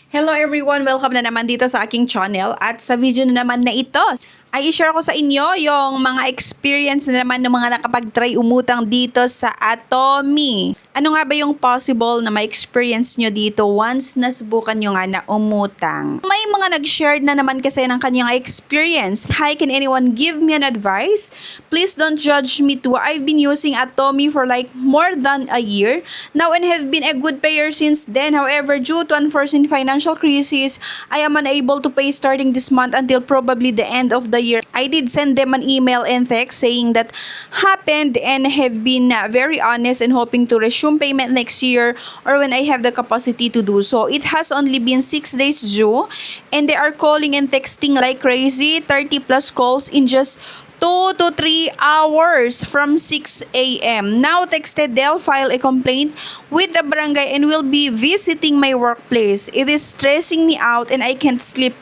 Hello everyone! Welcome na naman dito sa aking channel at sa video na naman na ito ay i-share ko sa inyo yung mga experience na naman ng mga nakapag-try umutang dito sa Atomy. Ano nga ba yung possible na ma-experience nyo dito once nasubukan nyo nga na umutang? May mga nag-share na naman kasi ng kanyang experience. Hi, can anyone give me an advice? Please don't judge me too. I've been using Atomy for like more than a year now and have been a good payer since then. However, due to unforeseen financial crisis, I am unable to pay starting this month until probably the end of the year. I did send them an email and text saying that happened and have been very honest and hoping to resume payment next year or when I have the capacity to do so. It has only been 6 days due and they are calling and texting like crazy, 30 plus calls in just 2 to 3 hours from 6 a.m. Now texted they'll file a complaint with the barangay and will be visiting my workplace. It is stressing me out and I can't sleep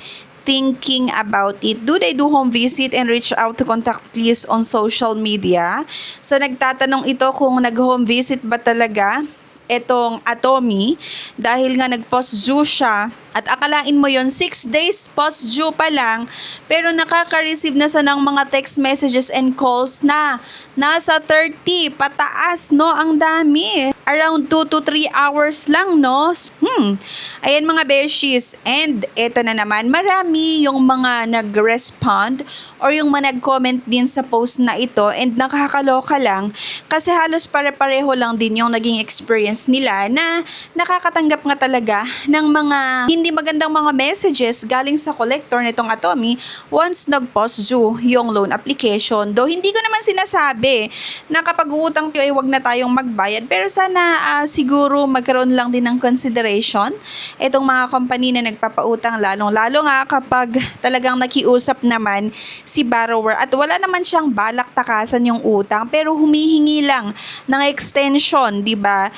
thinking about it. Do they do home visit and reach out to contact please on social media? So nagtatanong ito kung nag-home visit ba talaga etong Atomy dahil nga nag-post due siya at akalain mo yon 6 days post due pa lang pero nakaka-receive na sa ng mga text messages and calls na nasa 30 pataas, no? Ang dami. Around 2 to 3 hours lang, no? Ayan mga beshies. And eto na naman, marami yung mga nag-respond or yung mga nag-comment din sa post na ito and nakakaloka lang kasi halos pare-pareho lang din yung naging experience nila na nakakatanggap nga talaga ng mga hindi magandang mga messages galing sa collector nitong Atomy once nag-post due yung loan application. Though hindi ko naman sinasabi na kapag uutang tayo ay wag na tayong magbayad pero sana siguro magkaroon lang din ng consideration itong mga company na nagpapautang lalong-lalo nga kapag talagang nakiusap naman si borrower at wala naman siyang balak takasan yung utang pero humihingi lang ng extension, di ba?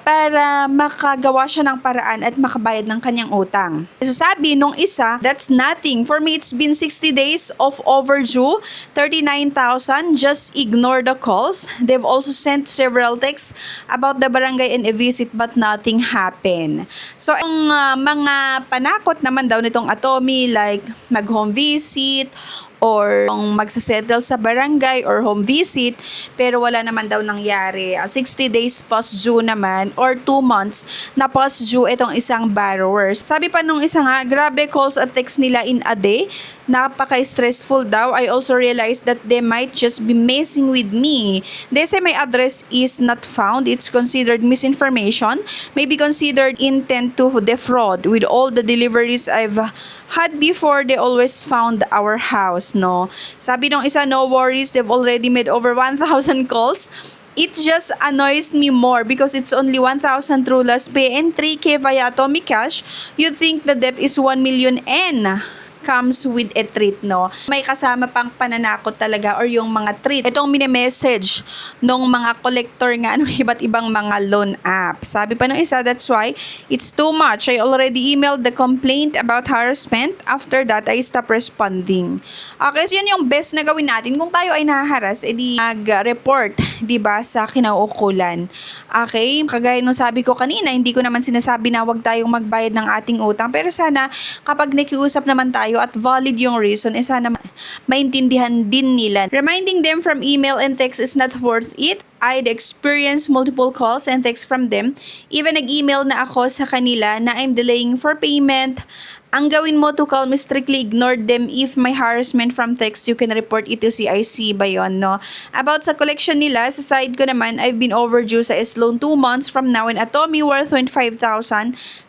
Para makagawa siya ng paraan at makabayad ng kanyang utang. So sabi nung isa, that's nothing. For me, it's been 60 days of overdue, 39,000. Just ignore the calls. They've also sent several texts about the barangay and a visit but nothing happened. So ang mga panakot naman daw nitong Atomy like mag-home visit or magsasettle sa barangay or home visit pero wala naman daw nangyari. 60 days past due naman or 2 months na past due itong isang borrower. Sabi pa nung isa nga, grabe calls at text nila in a day. Napaka-stressful daw. I also realized that they might just be messing with me. They say my address is not found. It's considered misinformation. Maybe considered intent to defraud. With all the deliveries I've had before, they always found our house, no? Sabi nung isa, no worries. They've already made over 1,000 calls. It just annoys me more because it's only 1,000 through Last Pay and 3K via Atomy Cash. You'd think the debt is 1 million N comes with a treat, no? May kasama pang pananakot talaga or yung mga treat. Itong mini-message nung mga collector nga ng iba't ibang mga loan app. Sabi pa ng isa, that's why it's too much. I already emailed the complaint about harassment. After that, I stopped responding. Okay, so yun yung best na gawin natin. Kung tayo ay naharas, edi mag-report, diba, sa kinauukulan. Okay, kagaya nung sabi ko kanina, hindi ko naman sinasabi na wag tayong magbayad ng ating utang. Pero sana, kapag nakiusap naman tayo at valid yung reason, sana maintindihan din nila. Reminding them from email and text is not worth it. I'd experienced multiple calls and texts from them. Even nag-email na ako sa kanila na I'm delaying for payment. Ang gawin mo to calm, strictly ignore them. If may harassment from text, you can report it to CIC ba yun, no? About sa collection nila, sa side ko naman, I've been overdue sa S-loan 2 months from now in Atomy worth 25,000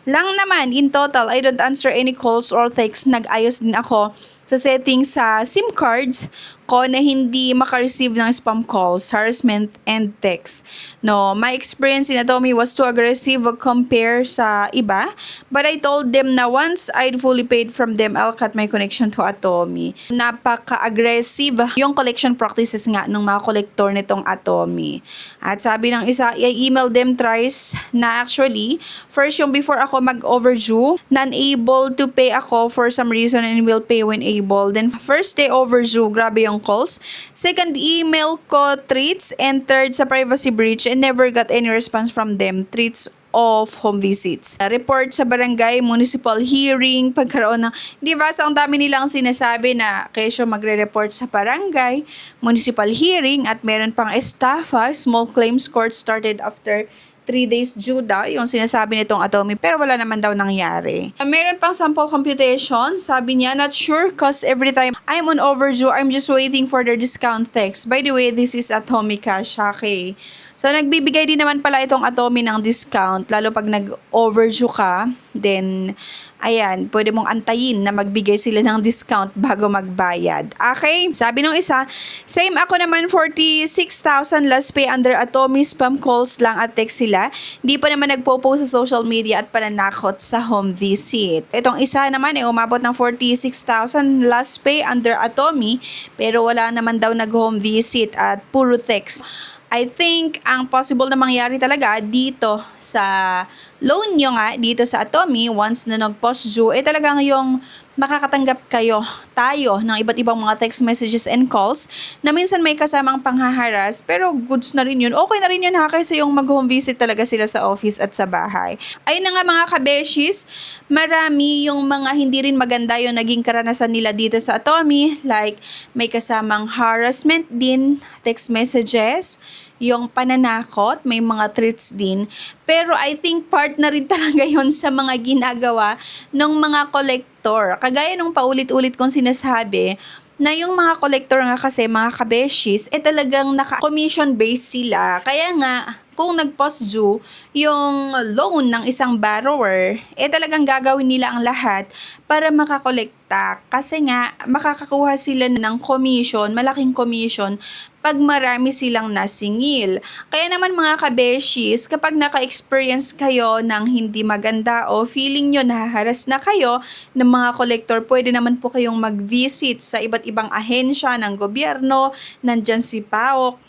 lang naman. In total, I don't answer any calls or texts. Nag-ayos din ako sa settings sa SIM cards ko na hindi makareceive ng spam calls, harassment, and text. No, my experience in Atomy was too aggressive compare sa iba, but I told them na once I'd fully paid from them, I'll cut my connection to Atomy. Napaka-aggressive yung collection practices nga ng mga collector nitong Atomy. At sabi ng isa, I-email them thrice na actually, first yung before ako mag-overdue, non-able to pay ako for some reason and will pay when able. Then first day overdue, grabe yung calls. Second, email ko treats. And third, sa privacy breach and never got any response from them. Treats of home visits. Report sa barangay, municipal hearing, pagkaroon ng, di ba? So, ang dami nilang sinasabi na kesyo magre-report sa barangay, municipal hearing, at meron pang estafa, small claims court started after 3 days due daw, yung sinasabi nitong Atomy, pero wala naman daw nangyari. Meron pang sample computation, sabi niya, not sure cause every time I'm on overdue, I'm just waiting for their discount text. By the way, this is Atomy Cash, okay? So, nagbibigay din naman pala itong Atomy ng discount, lalo pag nag-overdue ka, then, ayan, pwede mong antayin na magbigay sila ng discount bago magbayad. Okay? Sabi nung isa, same ako naman, 46,000 last pay under Atomy, spam calls lang at text sila. Di pa naman nagpo-post sa social media at pananakot sa home visit. Itong isa naman umabot ng 46,000 last pay under Atomy, pero wala naman daw nag-home visit at puro text. I think ang possible na mangyari talaga dito sa loan nyo nga, dito sa Atomy, once na nag-post due, talagang yung makakatanggap tayo ng iba't ibang mga text messages and calls na minsan may kasamang panghaharas, pero goods na rin yun. Okay na rin yun kaysa yung mag-home visit talaga sila sa office at sa bahay. Ayun na nga mga kabeshis, marami yung mga hindi rin maganda yung naging karanasan nila dito sa Atomy, like may kasamang harassment din, text messages, yung pananakot, may mga threats din. Pero I think part na rin talaga yon sa mga ginagawa ng mga kolektor. Kagaya nung paulit-ulit kong sinasabi, na yung mga kolektor nga kasi, mga kabeshis, talagang naka-commission based sila. Kaya nga, kung nag-post due yung loan ng isang borrower, talagang gagawin nila ang lahat para makakolekta. Kasi nga, makakakuha sila ng commission, malaking commission, pag marami silang nasingil. Kaya naman mga kabeshis, kapag naka-experience kayo ng hindi maganda o feeling nyo nahaharas na kayo ng mga kolektor, pwede naman po kayong mag-visit sa iba't ibang ahensya ng gobyerno. Nandyan si PAOK,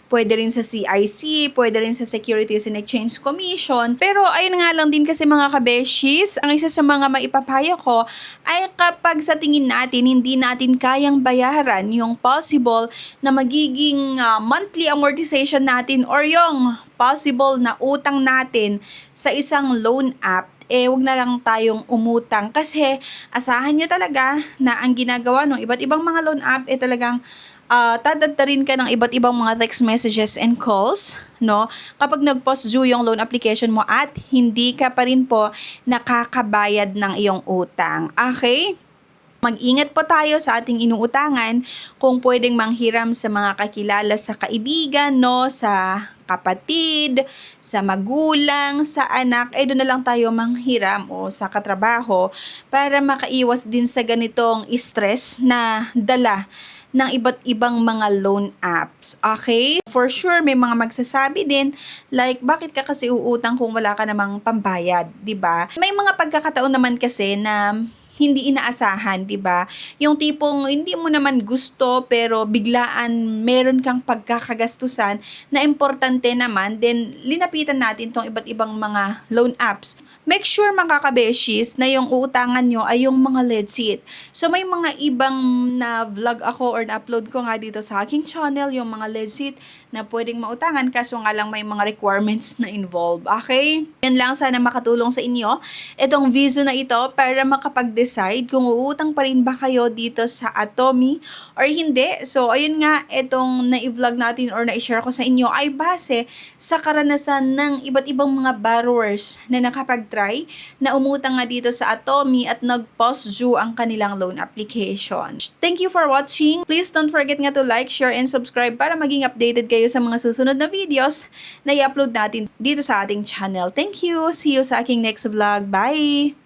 pwede rin sa CIC, pwede rin sa Securities and Exchange Commission. Pero ayun nga lang din kasi mga kabeshis, ang isa sa mga maipapayo ko ay kapag sa tingin natin, hindi natin kayang bayaran yung possible na magiging monthly amortization natin or yung possible na utang natin sa isang loan app, wag na lang tayong umutang kasi asahan nyo talaga na ang ginagawa ng iba't ibang mga loan app talagang tadagdarin ka ng iba't ibang mga text messages and calls, no? Kapag nag-post due yung loan application mo at hindi ka pa rin po nakakabayad ng iyong utang. Okay? Mag-ingat po tayo sa ating inuutangan kung pwedeng manghiram sa mga kakilala, sa kaibigan, no? Sa kapatid, sa magulang, sa anak, doon na lang tayo manghiram o sa katrabaho para makaiwas din sa ganitong stress na dala ng iba't ibang mga loan apps. Okay? For sure, may mga magsasabi din, like, bakit ka kasi uutang kung wala ka namang pambayad, di ba? May mga pagkakataon naman kasi na hindi inaasahan, di ba? Yung tipong hindi mo naman gusto pero biglaan meron kang pagkakagastusan na importante naman, then linapitan natin tong iba't ibang mga loan apps. Make sure mga kabeshis na yung uutangan nyo ay yung mga legit. So may mga ibang na vlog ako or na-upload ko nga dito sa aking channel, yung mga legit na pwedeng mautangan kaso nga lang may mga requirements na involved. Okay? Yan lang, sana makatulong sa inyo itong video na ito para makapag-decide kung uutang pa rin ba kayo dito sa Atomy or hindi. So ayun nga, itong na-vlog natin or na-share ko sa inyo ay base sa karanasan ng iba't ibang mga borrowers na nakapag-try na umutang nga dito sa Atomy at nag-post due ang kanilang loan application. Thank you for watching. Please don't forget nga to like, share, and subscribe para maging updated kayo sa mga susunod na videos na i-upload natin dito sa ating channel. Thank you! See you sa aking next vlog. Bye!